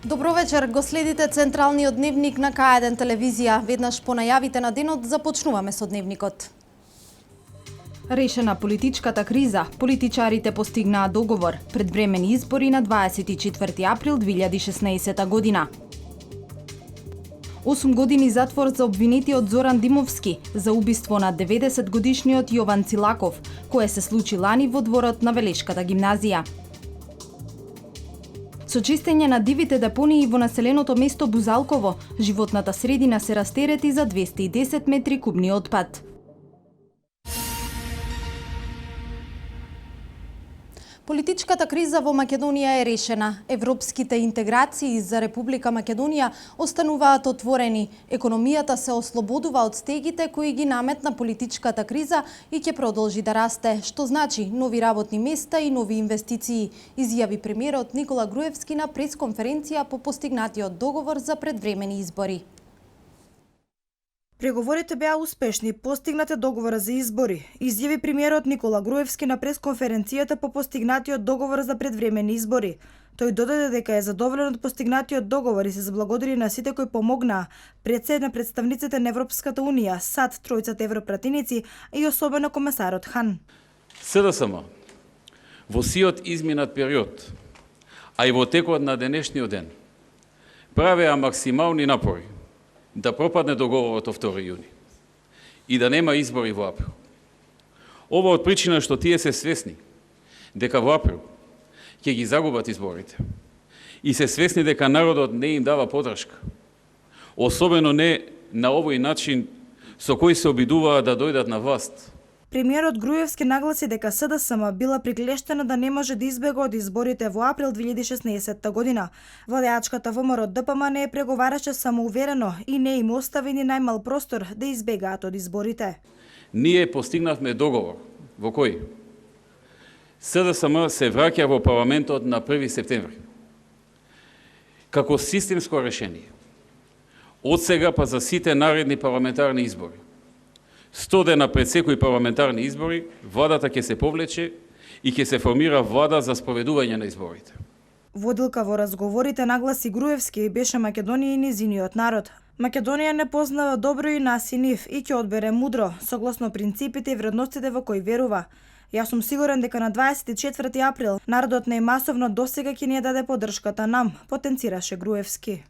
Добро вечер, го следите Централниот дневник на К1 телевизија. Веднаш по најавите на денот започнуваме со дневникот. Решена политичката криза, политичарите постигнаа договор, предвремени избори на 24 април 2016 година. 8 години затвор за обвинетиот Зоран Димовски за убиство на 90-годишниот Јован Цилаков, кое се случи лани во дворот на Велешката гимназија. Со чистење на дивите депонии во населеното место Бузалково, животната средина се растерети за 210 метри кубни отпад. Политичката криза во Македонија е решена. Европските интеграции за Република Македонија остануваат отворени. Економијата се ослободува од стегите кои ги наметна политичката криза и ќе продолжи да расте, што значи нови работни места и нови инвестиции, изјави премиерот Никола Груевски на пресконференција по постигнатиот договор за предвремени избори. Преговорите беа успешни, постигнате договор за избори, изјави премиерот Никола Груевски на пресконференцијата по постигнатиот договор за предвремени избори. Тој додаде дека е задоволен од постигнатиот договор и се заблагодари на сите кои помогнаа, пред се на представниците на Европската унија, САД, тројцата европратеници и особено комесарот Хан. СДСМ во сиот изминат период, а и во текот на денешниот ден, правеа максимални напори да пропадне договорот од 2 јуни и да нема избори во април. Ова од причина што тие се свесни дека во април ќе ги загубат изборите и се свесни дека народот не им дава подршка, особено не на овој начин со кој се обидуваа да дојдат на власт. Премиерот Груевски нагласи дека СДСМ била приклештена да не може да избега од изборите во април 2016 година. Владеачката ВМРО ДПМН не преговараше самоуверено и не им остави ни најмал простор да избегаат од изборите. Ние постигнавме договор во кој СДСМ се враќа во парламентот на 1 септември. Како системско решение, од сега па за сите наредни парламентарни избори, 100 дена пред секои парламентарни избори, владата ќе се повлече и ќе се формира влада за спроведување на изборите. Водилка во разговорите нагласи Груевски беше Македонија и низиниот народ. Македонија не познава добро и нас и нив и ќе одбере мудро, согласно принципите и вредностите во кои верува. Јас сум сигурен дека на 24 април народот најмасовно досега ќе ни даде поддршката нам, потенцираше Груевски.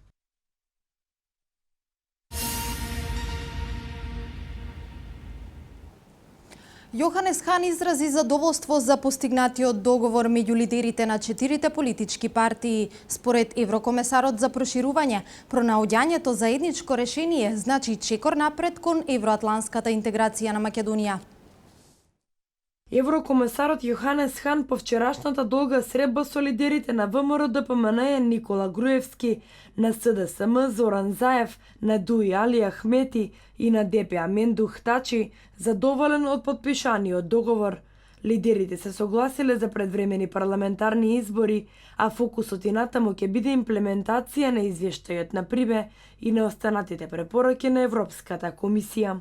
Јоханес Хан изрази задоволство за постигнатиот договор меѓу лидерите на 4 политички партии. Според еврокомесарот за проширување, пронаоѓањето заедничко решение значи чекор напред кон евроатланската интеграција на Македонија. Еврокомесарот Јоханес Хан по вчерашната долга средба со лидерите на ВМРО ДПМН Никола Груевски, на СДСМ Зоран Заев, на ДУИ Али Ахмети и на ДП Мендух Тачи задоволен од подпишаниот договор. Лидерите се согласиле за предвремени парламентарни избори, а фокусот и натаму ќе биде имплементација на извештајот на Прибе и на останатите препораки на Европската комисија.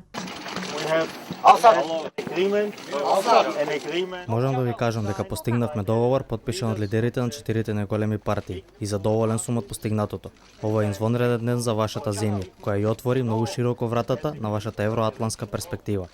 Можам да ви кажам дека постигнавме договор подпишан од лидерите на 4 најголеми партии и задоволен сум од постигнатото. Ова е извонреден ден за вашата земја, која ја отвори многу широко вратата на вашата евроатланска перспектива.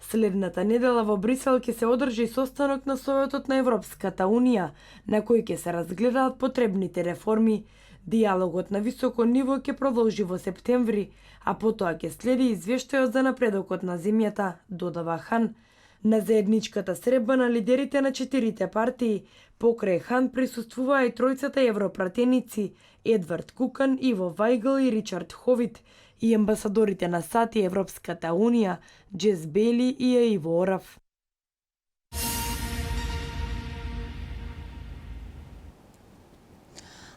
Следната недела во Брисел ќе се одржи состанок на Советот на Европската Унија, на кој ќе се разгледаат потребните реформи. Диалогот на високо ниво ќе продолжи во септември, а потоа ќе следи извештајот за напредокот на земјата, додава Хан. На заедничката средба на лидерите на 4 партии, покрај Хан присуствуваа и тројцата европратеници Едвард Кукан, Иво Вајгл и Ричард Ховит, и амбасадорите на САД и Европската Унија, Джес Бейли и Иво Ораф.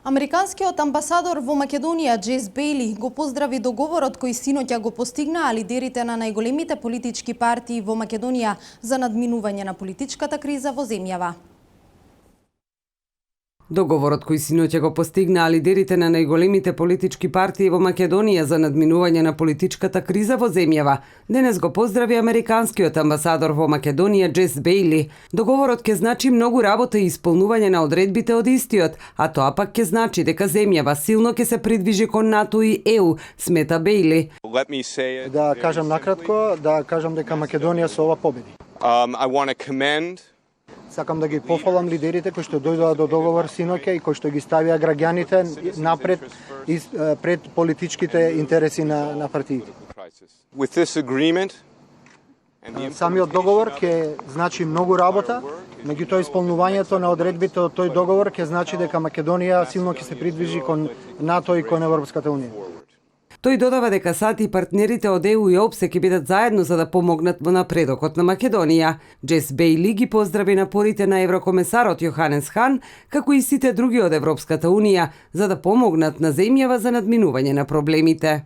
Американскиот амбасадор во Македонија Джес Бейли го поздрави договорот кој синоќа го постигнаа лидерите на најголемите политички партии во Македонија за надминување на политичката криза во земјава. Договорот кој синоќа го постигнаа лидерите на најголемите политички партии во Македонија за надминување на политичката криза во земјава, денес го поздрави американскиот амбасадор во Македонија Джес Бејли. Договорот ќе значи многу работа и исполнување на одредбите од истиот, а тоа пак ќе значи дека земјава силно ќе се придвижи кон НАТО и ЕУ, смета Бејли. Да кажам накратко, да кажам дека Македонија со ова победи. Сакам да ги пофалам лидерите кои што дојдоа до договор синоќа и кои што ги ставија граѓаните напред и пред политичките интереси на партиите. Самиот договор ќе значи многу работа, меѓутоа исполнувањето на одредбите од тој договор ќе значи дека Македонија силно ќе се придвижи кон НАТО и кон Европската унија. Тој додава дека САД и партнерите од ЕУ и ОПСЕ ќе бидат заедно за да помогнат во напредокот на Македонија. Джес Бејли ги поздрави напорите на еврокомесарот Јоханес Хан, како и сите други од Европската унија, за да помогнат на земјава за надминување на проблемите.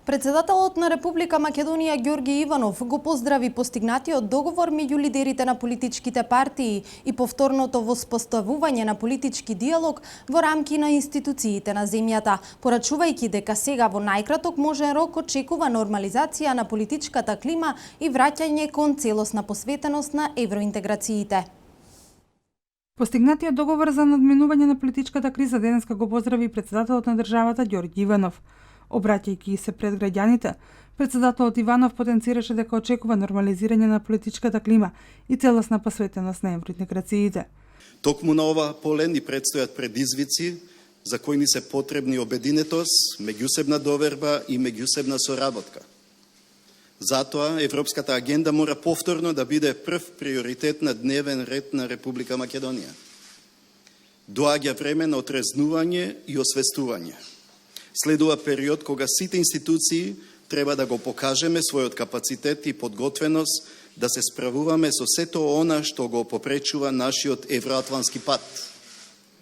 Председателот на Република Македонија Ѓорги Иванов го поздрави постигнатиот договор меѓу лидерите на политичките партии и повторното воспоставување на политички диалог во рамки на институциите на земјата, порачувајќи дека сега во најкраток можен рок очекува нормализација на политичката клима и враќање кон целосна посветеност на евроинтеграциите. Постигнатиот договор за надминување на политичката криза денеска го поздрави председателот на државата Ѓорги Иванов. Обраќајќи се пред граѓаните, председателот Иванов потенцираше дека очекува нормализирање на политичката клима и целосна посветеност на евроинтеграциите. Токму на ова поле ни предстојат предизвици за кои ни се потребни обединетост, меѓусебна доверба и меѓусебна соработка. Затоа Европската агенда мора повторно да биде прв приоритет на дневен ред на Република Македонија. Доаѓа време на отрезнување и освестување. Следува период кога сите институции треба да го покажеме својот капацитет и подготвеност да се справуваме со сето она што го попречува нашиот евроатлански пат.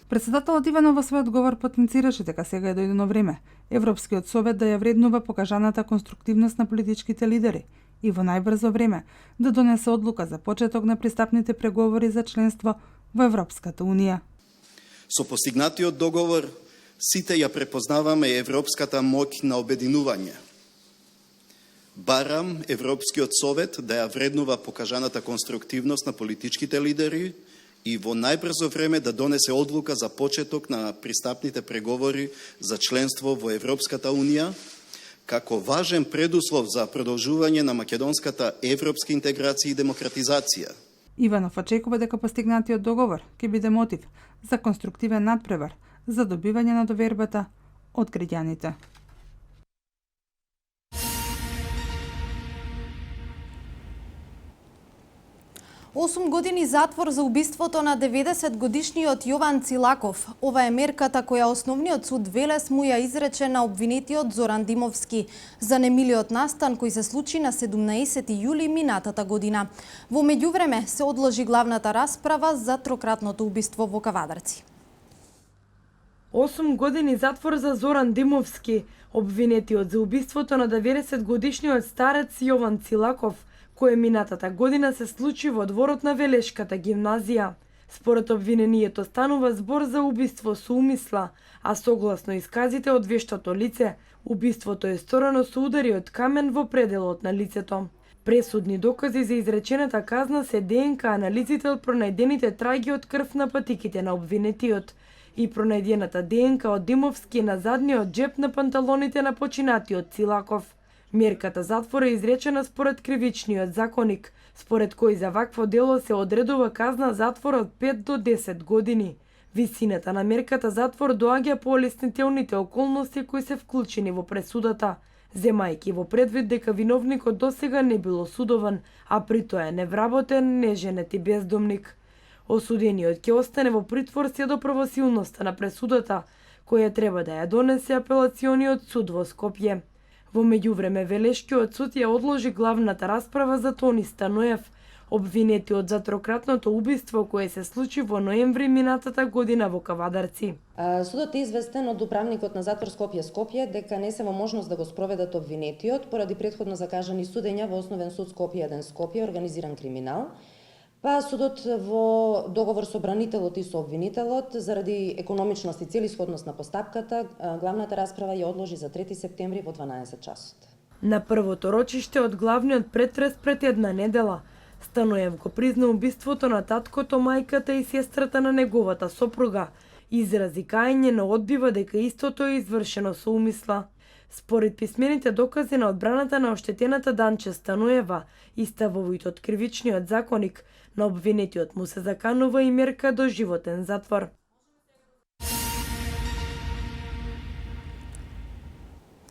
Председателот Иванов во својот говор потенцираше дека сега е дојдено време Европскиот совет да ја вреднува покажаната конструктивност на политичките лидери и во најбрзо време да донесе одлука за почеток на пристапните преговори за членство во Европската унија. Со постигнатиот договор сите ја препознаваме европската моќ на обединување. Барам Европскиот совет да ја вреднува покажаната конструктивност на политичките лидери и во најбрзо време да донесе одлука за почеток на пристапните преговори за членство во Европската унија, како важен предуслов за продолжување на македонската европска интеграција и демократизација. Иванов очекува дека постигнатиот договор ќе биде мотив за конструктивен надпревар за добивање на довербата од граѓаните. Осум години затвор за убиството на 90-годишниот Јован Цилаков. Ова е мерката која основниот суд Велес му ја изрече на обвинетиот Зоран Димовски за немилиот настан кој се случи на 17 јули минатата година. Во меѓувреме се одложи главната расправа за трократното убиство во Кавадарци. 8 години затвор за Зоран Димовски, обвинетиот за убиството на 90-годишниот старец Јован Цилаков, кој минатата година се случи во дворот на Велешката гимназија. Според обвинението станува збор за убиство со умисла, а согласно исказите од вештото лице, убиството е сторено со удари од камен во пределот на лицето. Пресудни докази за изречената казна се ДНК анализите од пронајдените траги од крв на патиките на обвинетиот и пронајдената ДНК од Димовски на задниот джеп на панталоните на починатиот Цилаков. Мерката затвор е изречена според кривичниот законник, според кој за вакво дело се одредува казна затвор од 5 до 10 години. Висината на мерката затвор доаѓа по олеснителните околности кои се вклучени во пресудата, земајќи во предвид дека виновникот досега не било судован, а при тоа е невработен, неженет и бездомник. Осудениот ќе остане во притвор се до правосилноста на пресудата, која треба да ја донесе апелациониот суд во Скопје. Во меѓувреме Велешкиот суд ја одложи главната расправа за Тони Станоев, обвинетиот за трократното убиство кое се случи во ноември минатата година во Кавадарци. Судот е известен од управникот на затвор Скопје дека не се во можност да го спроведат обвинетиот поради претходно закажани судења во Основен суд Скопје 1 Скопје, организиран криминал, Па судот во договор со бранителот и со обвинителот, заради економичност и целисходност на постапката, главната расправа ја одложи за 3 септември во 12 часот. На првото рочиште од главниот претрес пред една недела, Станоев го призна убиството на таткото, мајката и сестрата на неговата сопруга, изрази каење, но одбива дека истото е извршено со умисла. Според писмените докази на одбраната на оштетената Данче Станоева и ставовите од кривичниот законник, на обвинетиот му се заканува и мерка до животен затвор.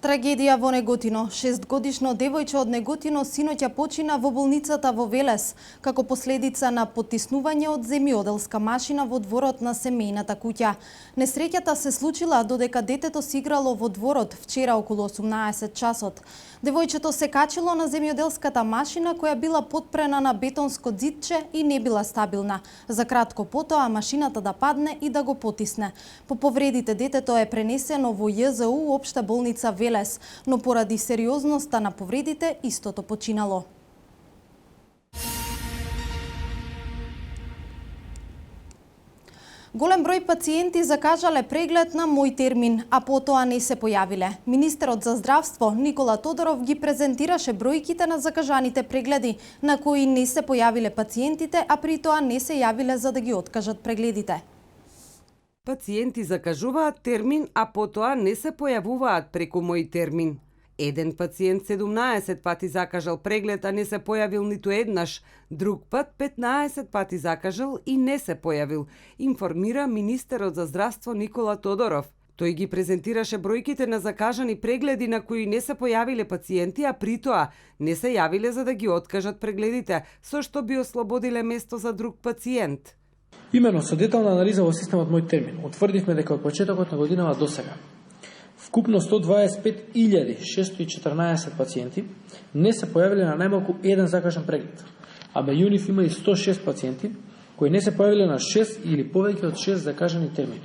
Трагедија во Неготино. 6-годишно девојче од Неготино синоќа почина во болницата во Велес, како последица на потиснување од земјоделска машина во дворот на семејната куќа. Несреќата се случила додека детето си играло во дворот вчера околу 18 часот. Девојчето се качило на земјоделската машина која била потпрена на бетонско ѕидче и не била стабилна. За кратко потоа машината да падне и да го потисне. По повредите детето е пренесено во ЈЗУ општа болница Велес, но поради сериозноста на повредите истото починало. Голем број пациенти закажале преглед на мој термин, а потоа не се појавиле. Министерот за здравство Никола Тодоров ги презентираше бројките на закажаните прегледи, на кои не се појавиле пациентите, а при тоа не се јавиле за да ги откажат прегледите. Пациенти закажуваат термин, а потоа не се појавуваат преку мој термин. Еден пациент 17 пати закажал преглед, а не се појавил ниту еднаш. Друг пат 15 пати закажал и не се појавил, информира министерот за здравство Никола Тодоров. Тој ги презентираше бројките на закажани прегледи на кои не се појавиле пациенти, а при тоа не се јавиле за да ги откажат прегледите, со што би ослободиле место за друг пациент. Имено со детална анализа во системот мој термин, утврдивме дека од почетокот на годинава до сега вкупно 125.614 пациенти не се појавиле на најмалку еден закажан преглед, а меѓу нив има и 106 пациенти кои не се појавиле на 6 или повеќе од 6 закажани термини.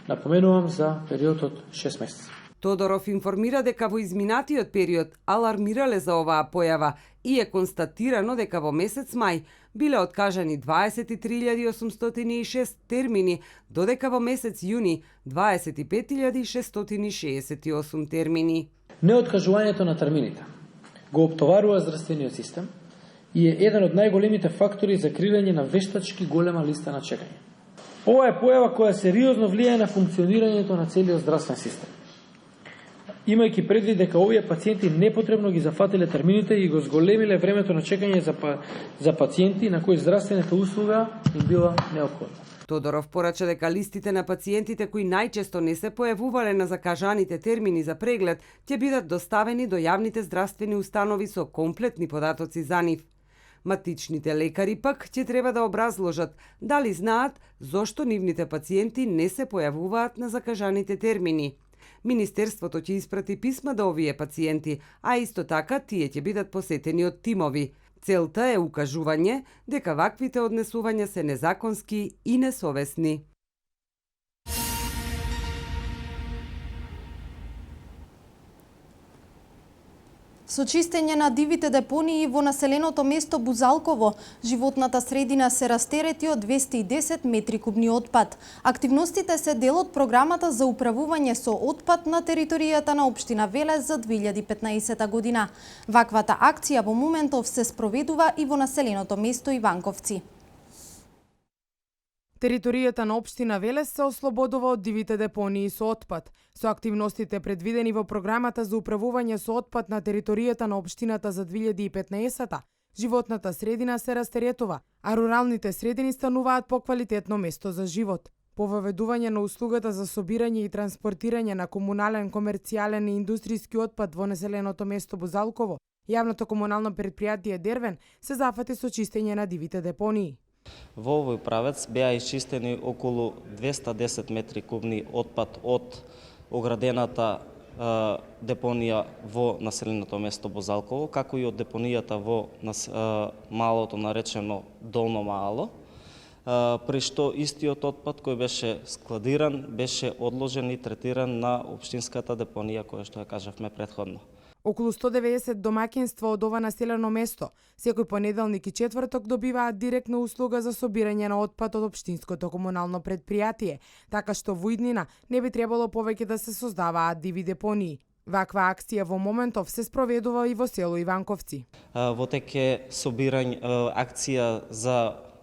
Напоменувам за период од 6 месеци. Тодоров информира дека во изминатиот период алармирале за оваа појава и е констатирано дека во месец мај биле откажани 23.806 термини, додека во месец јуни 25.668 термини. Неоткажувањето на термините го оптоварува здравствениот систем и е еден од најголемите фактори за креирање на вештачки голема листа на чекање. Ова е појава која сериозно влијае на функционирањето на целиот здравствен систем. Имајќи предвид дека овие пациенти непотребно ги зафатиле термините и го зголемиле времето на чекање за пациенти на кои здравствената услуга им била неопходна. Тодоров порача дека листите на пациентите кои најчесто не се појавувале на закажаните термини за преглед ќе бидат доставени до јавните здравствени установи со комплетни податоци за нив. Матичните лекари пак ќе треба да образложат дали знаат зошто нивните пациенти не се појавуваат на закажаните термини. Министерството ќе испрати писма до овие пациенти, а исто така тие ќе бидат посетени од тимови. Целта е укажување дека ваквите однесувања се незаконски и несовесни. Со чистење на дивите депонии во населеното место Бузалково, животната средина се растерети од 210 метри кубни отпад. Активностите се дел од програмата за управување со отпад на територијата на општина Велес за 2015 година. Ваквата акција во моментов се спроведува и во населеното место Иванковци. Територијата на општина Велес се ослободува од дивите депонии со отпад. Со активностите предвидени во програмата за управување со отпад на територијата на општината за 2015-та, животната средина се растеретува, а руралните средини стануваат поквалитетно место за живот. По въведување на услугата за собирање и транспортирање на комунален, комерцијален и индустријски отпад во населеното место Бузалково, јавното комунално предпријатие Дервен се зафати со чистење на дивите депонии. Во овој правец беа исчистени околу 210 метри кубни отпад од оградената депонија во населеното место Бузалково, како и од депонијата во малото наречено Долно Мало, при што истиот отпад кој беше складиран, беше одложен и третиран на општинската депонија, која што ја кажавме претходно. Околу 190 домаќинства од ова населено место секој понеделник и четврток добиваат директна услуга за собирање на отпад од општинското комунално предпријатие, така што во иднина не би требало повеќе да се создаваат диви депонии. Ваква акција во моментов се спроведува и во село Иванковци. Во тек е акција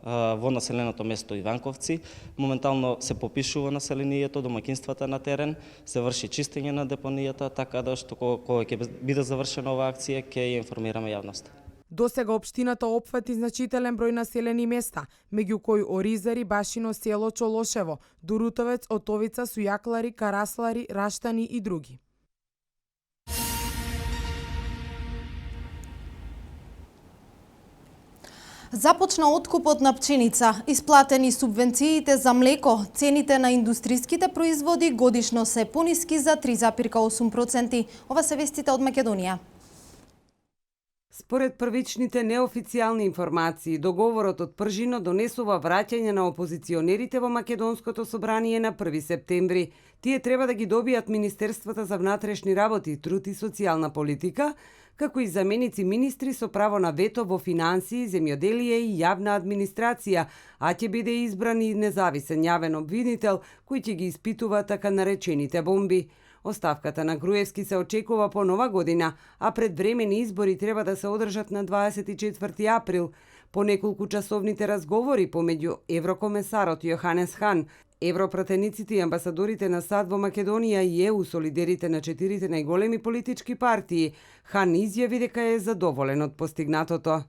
во населеното место Иванковци. Моментално се попишува населението, домаќинствата на терен, се врши чистење на депонијата, така да што кога ќе биде завршена оваа акција, ќе ја информираме јавноста. Досега општината опфати значителен број населени места, меѓу кои Оризари, Башино, село Чолошево, Дурутовец, Отовица, Сујаклари, Караслари, Раштани и други. Започна откупот на пченица, исплатени субвенциите за млеко, цените на индустриските производи годишно се пониски за 3,8%. Ова се вестите од Македонија. Според првичните неофицијални информации, договорот од пржино донесува враќање на опозиционерите во Македонското собрание на 1 септември. Тие треба да ги добијат Министерствата за внатрешни работи, труд и социјална политика, како и заменици министри со право на вето во финансии, земјоделие и јавна администрација, а ќе биде избран и независен јавен обвинител кој ќе ги испитува така наречените бомби. Оставката на Груевски се очекува по нова година, а предвремени избори треба да се одржат на 24 април. По неколку часовните разговори помеѓу еврокомесарот Јоханес Хан, европратениците и амбасадорите на САД во Македонија и ЕУ, солидерите на 4 најголеми политички партии, Хан изјави дека е задоволен од постигнатото.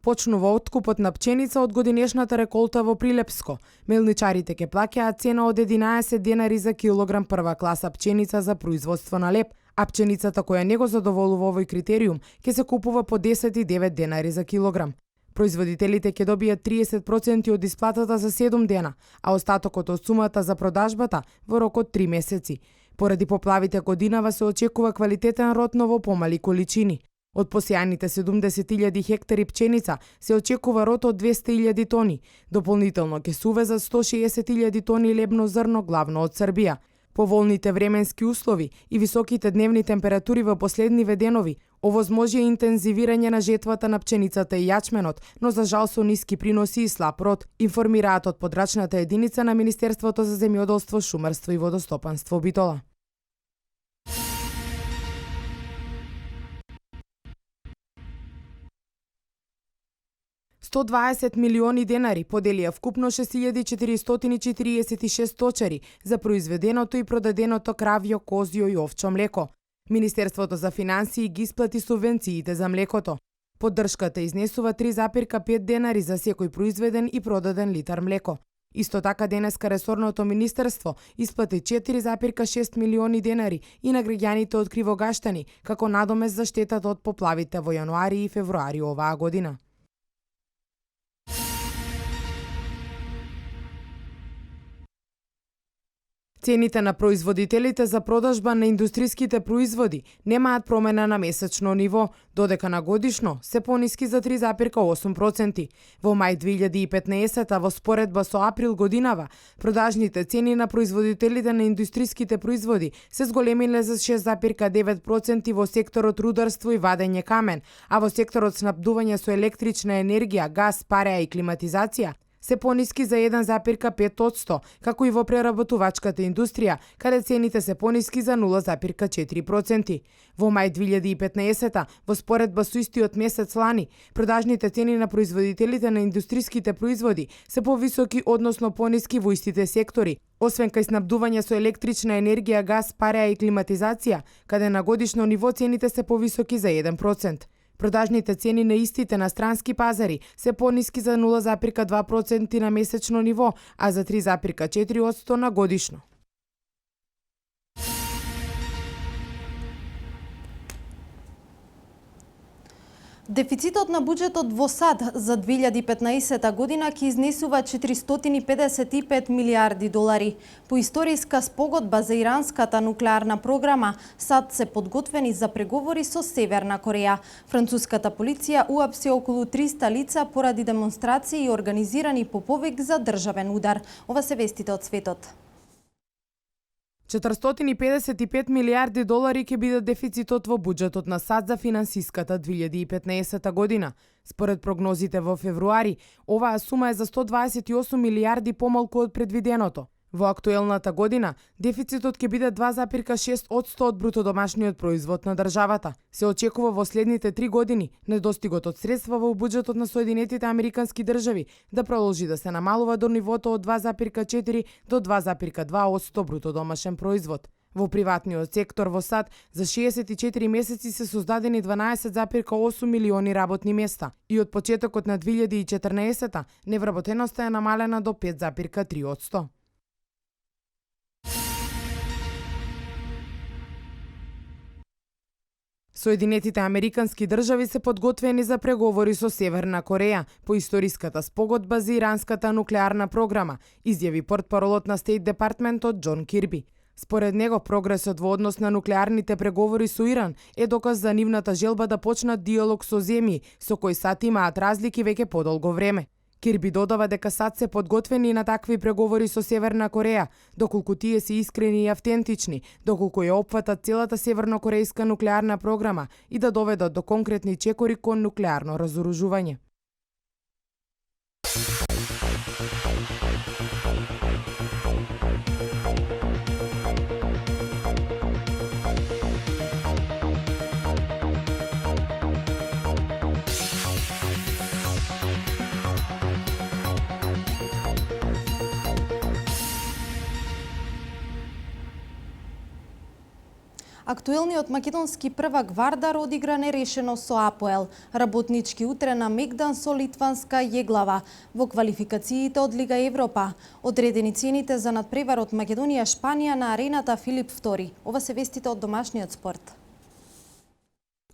Почнува откупот на пченица од годинешната реколта во Прилепско. Мелничарите ќе плаќаат цена од 11 денари за килограм прва класа пченица за производство на леп, а пченицата која не го задоволува овој критериум ќе се купува по 19 денари за килограм. Производителите ќе добијат 30% од исплатата за 7 дена, а остатокот од сумата за продажбата во рок од 3 месеци. Поради поплавите годинава се очекува квалитетен род, но во помали количини. Од посејаните 70.000 хектари пченица се очекува род од 200.000 тони. Дополнително ќе се увезат 160.000 тони лебно зрно, главно од Србија. Поволните временски услови и високите дневни температури во последниве денови овозможи интензивирање на жетвата на пченицата и јачменот, но за жал со ниски приноси и слаб род, информираат од подрачната единица на Министерството за земјоделство, шумарство и водостопанство Битола. $120 милиони денари поделија вкупно 6.446 сточари за произведеното и продаденото кравјо, козјо и овчо млеко. Министерството за финансии ги исплати субвенциите за млекото. Поддршката изнесува 3,5 денари за секој произведен и продаден литар млеко. Исто така денеска ресорното министерство исплати 4,6 милиони денари и на граѓаните од Кривогаштани како надомест за штетата од поплавите во јануари и февруари оваа година. Цените на производителите за продажба на индустриските производи немаат промена на месечно ниво, додека на годишно се пониски за 3,8%. Во мај 2015 во споредба со април годинава, продажните цени на производителите на индустриските производи се зголемиле за 6,9% во секторот рударство и вадење камен, а во секторот снабдување со електрична енергија, газ, пареа и климатизација се пониски за 1,5%, како и во преработувачката индустрија, каде цените се пониски за 0,4%. Во мај 2015 во споредба со истиот месец лани, продажните цени на производителите на индустриските производи се повисоки, односно пониски во истите сектори, освен кај снабдување со електрична енергија, газ, пареа и климатизација, каде на годишно ниво цените се повисоки за 1%. Продажните цени на истите на странски пазари се пониски за 0,2% на месечно ниво, а за 3,4% на годишно. Дефицитот на буџетот во САД за 2015 година ќе изнесува 455 милиарди долари. По историска спогодба за иранската нуклеарна програма, САД се подготвени за преговори со Северна Кореја. Француската полиција уапси околу 300 лица поради демонстрации и организирани по повик за државен удар. Ова се вестите од светот. 455 милиарди долари ќе биде дефицитот во буџетот на САД за финансиската 2015 година. Според прогнозите во февруари, оваа сума е за 128 милиарди помалку од предвиденото. Во актуелната година, дефицитот ќе биде 2,6% од брутодомашниот производ на државата. Се очекува во следните 3 години недостигот од средства во буџетот на Соединетите Американски држави да продолжи да се намалува до нивото од 2,4 до 2,2% брутодомашен производ. Во приватниот сектор во САД за 64 месеци се создадени 12,8 милиони работни места и од почетокот на 2014 невработеноста е намалена до 5,3%. Соединетите Американски држави се подготвени за преговори со Северна Кореја по историската спогодба за иранската нуклеарна програма, изјави портпаролот на Стейт Департментот Џон Кирби. Според него, прогресот во однос на нуклеарните преговори со Иран е доказ за нивната желба да почнат диалог со земји со кои САД имаат разлики веќе подолго време. Кирби додава дека САД се подготвени на такви преговори со Северна Кореја, доколку тие се искрени и автентични, доколку ја опфатат целата севернокорејска нуклеарна програма и да доведат до конкретни чекори кон нуклеарно разоружување. Актуелниот македонски првак Вардар одигра нерешено со АПОЕЛ. Работнички утре на Мегдан со литванска Јеглава во квалификациите од Лига Европа. Одредени цените за надпреварот Македонија-Шпанија на арената Филип II. Ова се вестите од домашниот спорт.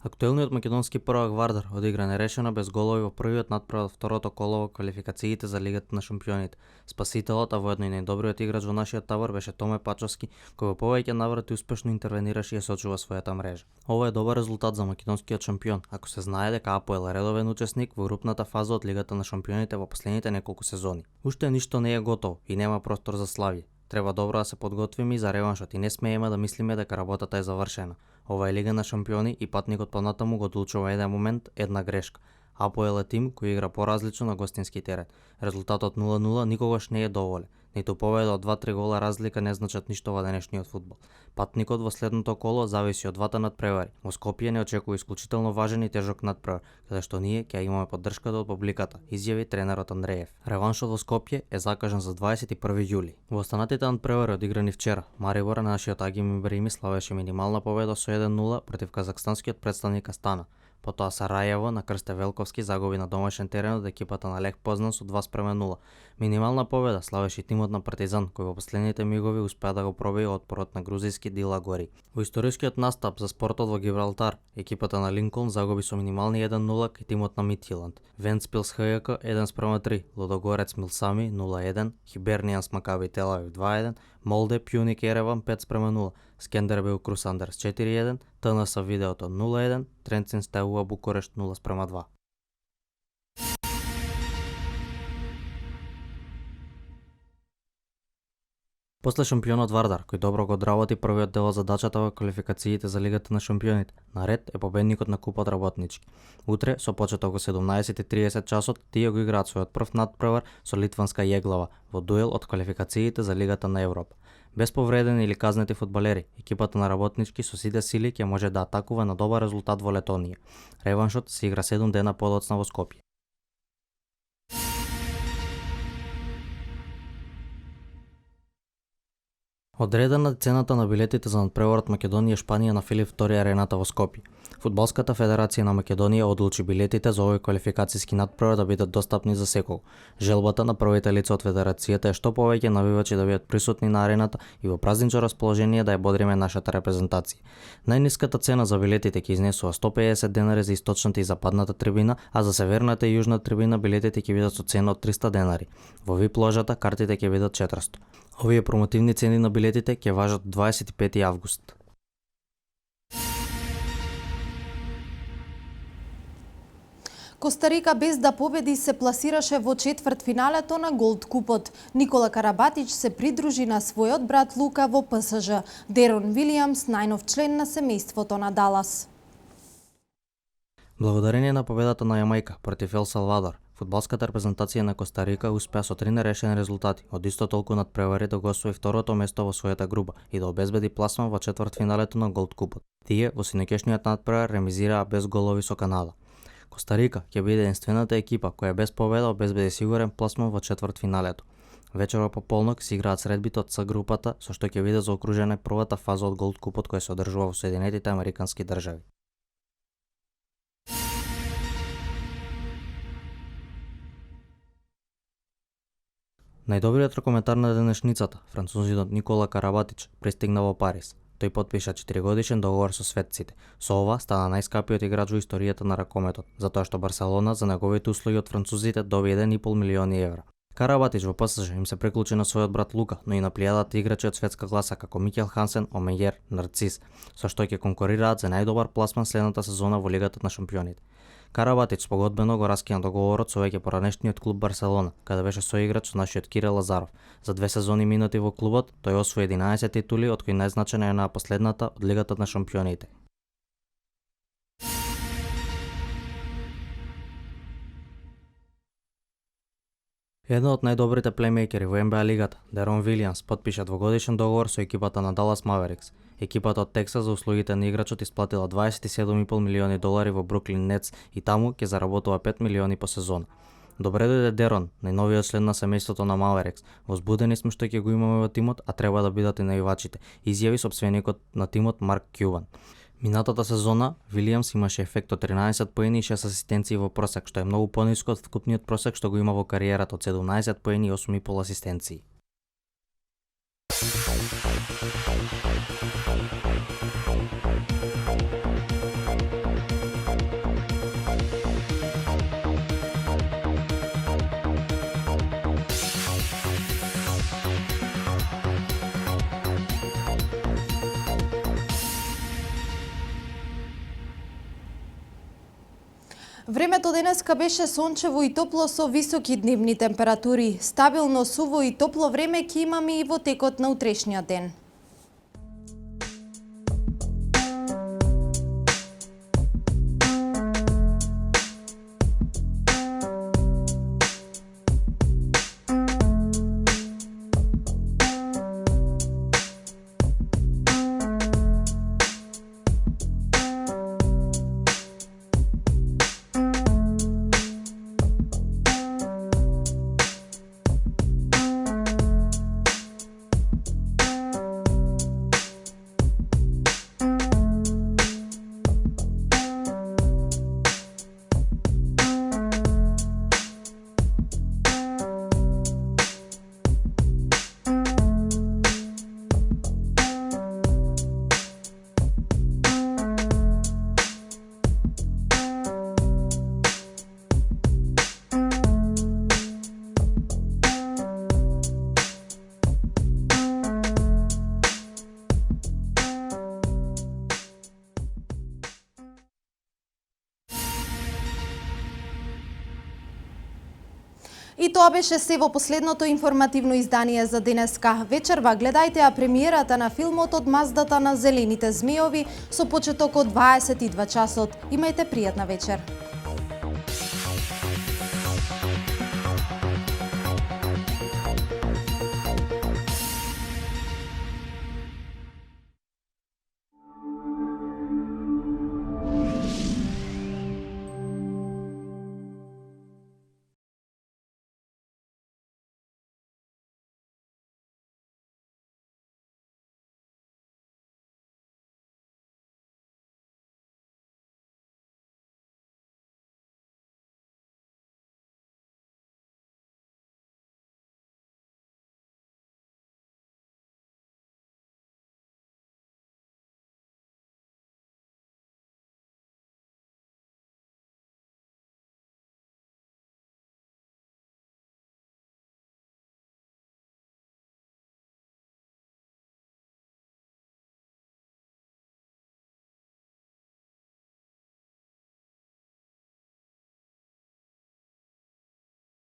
Актуелниот македонски првак Вардар одигра нерешено без голови во првиот надпревар од второто коло во квалификациите за Лигата на шампионите. Спасителот, а воедно и најдобриот играч во нашиот табор беше Томе Пачовски, кој во повеќе наврати успешно интервенираше и ја сочува својата мрежа. Ова е добар резултат за македонскиот шампион, ако се знае дека АПОЕЛ е редовен учесник во групната фаза од Лигата на шампионите во последните неколку сезони. Уште ништо не е готово и нема простор за славје. Треба добро да се подготвиме и за реваншот и не смееме да мислиме дека работата е завршена. Ова е Лига на шампиони и патникот понатаму го одлучува еден момент, една грешка. АПОЕЛ е тим кој игра поразлично на гостински терен. Резултатот 0-0 никогаш не е доволен. Ниту победа од 2-3 гола разлика не значат ништо во денешниот фудбал. Патникот во следното коло зависи од двата надпревари. Во Скопје не очекува исклучително важен и тежок надпревар, каде што ние ќе имаме поддршката од публиката, изјави тренерот Андреев. Реваншот во Скопје е закажан за 21 јули. Во останатите надпревари одиграни вчера, Марибор, нашиот Агим Ибрими, славеше минимална победа со 1-0 против казахстанскиот претставник Астана. Потоа Сарајево на Крсте Велковски загуби на домашен терен од екипата на Лех Познан со 2:0. Минимална победа славеше тимот на Партизан, кој во последните мигови успеа да го пробие отпорот на грузијски Дила Гори. Во историскиот настап за спортот во Гибралтар, екипата на Линколн загуби со минимални 1-0 кај тимот на Мидтјеланд. Вентспилс ХJK 1:3, Лудогорец Милсами 0-1, Хибернијанс Макаби Телавив 2-1, Молде Пјуник Ереван 5:0, Скендербеј Крусандерс 4-1, ТНС Видеото 0-1, Тренцин Стеуа Букурешт 0:2. После шампионот Вардар, кој добро го одработи првиот дел од задачата во квалификациите за Лигата на шампионите, наред е победникот на Купот Работнички. Утре, со почеток во 17:30 часот, тие го играат својот прв надпревар со литванска Јеглава во дуел од квалификациите за Лигата на Европа. Без повредени или казнети фудбалери, екипата на Работнички со сите сили ќе може да атакува на добар резултат во Летонија. Реваншот се игра 7 дена подоцна во Скопје. Одредена цената на билетите за надпреварот Македонија Шпанија на Филип II арената во Скопје. Фудбалската федерација на Македонија одлучи билетите за овој квалификацијски надпревар да бидат достапни за секого. Желбата на првите лица од федерацијата е што повеќе навивачи да бидат присутни на арената и во празничко расположение да ја бодриме нашата репрезентација. Најниската цена за билетите ќе изнесува 150 денари за источната и западната трибина, а за северната и јужна трибина билетите ќе бидат со цена од 300 денари. Во VIP ложата картите ќе бидат 400. Овие промотивни цени на билетите ќе важат 25 август. Коста Рика без да победи се пласираше во четвртфиналето на Голд Купот. Никола Карабатич се придружи на својот брат Лука во ПСЖ. Дерон Вилијамс, најнов член на семејството на Далас. Благодарение на победата на Јамајка против Ел Салвадор, фудбалската репрезентација на Коста Рика успеа со 3 нерешени резултати, од исто толку надпревари да го освои второто место во својата група и да обезбеди пласман во четвртфиналето на Голд Купот. Тие во синекешниот надпревар ремизираа без голови со Канада. Коста Рика ќе биде единствената екипа која без победа обезбеди сигурен пласман во четвртфиналето. Вечерва по полнок се играат средбите од С групата, со што ќе биде заокружена првата фаза од Голд Купот која се одржува во Соединетите Американски држави. Најдобриот ракометар на денешницата, французинот Никола Карабатич, пристигна во Париз. Тој потпиша 4-годишен договор со светците. Со ова стана најскапиот играч во историјата на ракометот, затоа што Барселона за неговите услуги од французите доби 1,5 милиони евра. Карабатич во ПСЖ им се приклучи на својот брат Лука, но и на плејадата играчи од светска класа како Микел Хансен, Омејер, Нарцис, со што ќе конкурираат за најдобар пласман следната сезона во Лигата на шампионите. Карабатич спогодбено го раскина договорот со веќе поранешниот клуб Барселона, каде беше соиграч со нашиот Кирил Лазаров. За 2 сезони минати во клубот, тој освои 11 титули, од кои најзначена е на последната од Лигата на шампионите. Еден од најдобрите плеймејкери во НБА лигата, Дерон Вилијамс, потпиша двогодишен договор со екипата на Далас Маверикс. Екипата од Тексас за услугите на играчот исплатила 27,5 милиони долари во Бруклин Нетс и таму ќе заработува 5 милиони по сезона. Добре дојде Дерон, најновиот член на семејството на Маверикс. Возбудени сме што ќе го имаме во тимот, а треба да бидат и наивачите, изјави сопственикот на тимот Марк Кјубан. Минатата сезона, Вилијамс имаше ефект од 13 поени и 6 асистенции во просек, што е многу пониско од вкупниот просек што го има во кариерата од 17 поени и 8,5 асистенции. Времето денеска беше сончево и топло со високи дневни температури. Стабилно, суво и топло време ќе имаме и во текот на утрешниот ден. И тоа беше се во последното информативно издание за денеска. Вечерва гледајте ја премиерата на филмот Од маздата на зелените змеови со почеток од 22 часот. Имајте пријатна вечер.